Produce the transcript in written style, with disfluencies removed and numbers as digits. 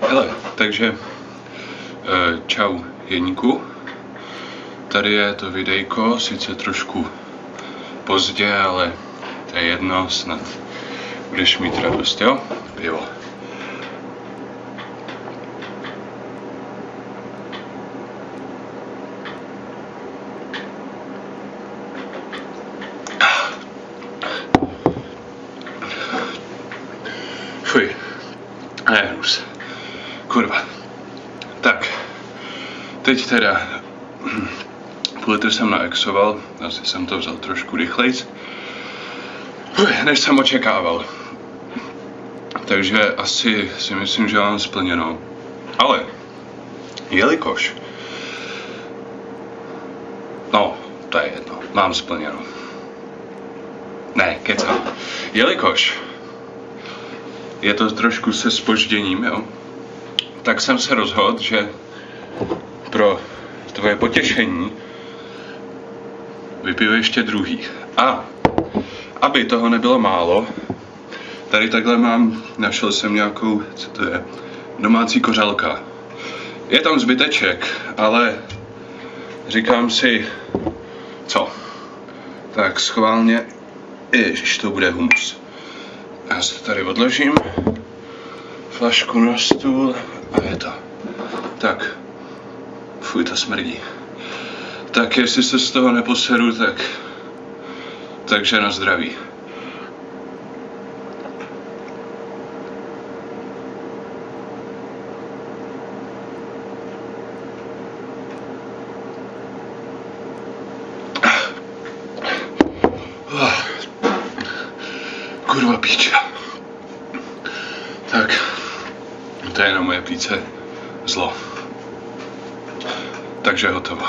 Hele, takže čau Jeníku. Tady je to videjko, sice trošku pozdě, ale to je jedno, snad budeš mít radost, jo? Pivo. Fuj, ne, hnus. Kurva. Tak, teď teda půl litr jsem naexoval, asi jsem to vzal trošku rychlejc, než jsem očekával. Takže asi si myslím, že mám splněno. Ale, jelikož, no, to je jedno, mám splněno. Ne, kecám. Jelikož je to trošku se zpožděním, jo, tak jsem se rozhodl, že pro tvoje potěšení vypiju ještě druhý. A aby toho nebylo málo, tady takhle našel jsem nějakou, co to je, domácí kořalka. Je tam zbyteček, ale říkám si, co? Tak schválně, ježiš, to bude humus. Já se to tady odložím, flašku na stůl a je to. Tak, fuj, to smrdí. Tak jestli se z toho neposeru, takže na zdraví. Kurva píča. Tak, to je na moje plíce zlo. Takže hotovo.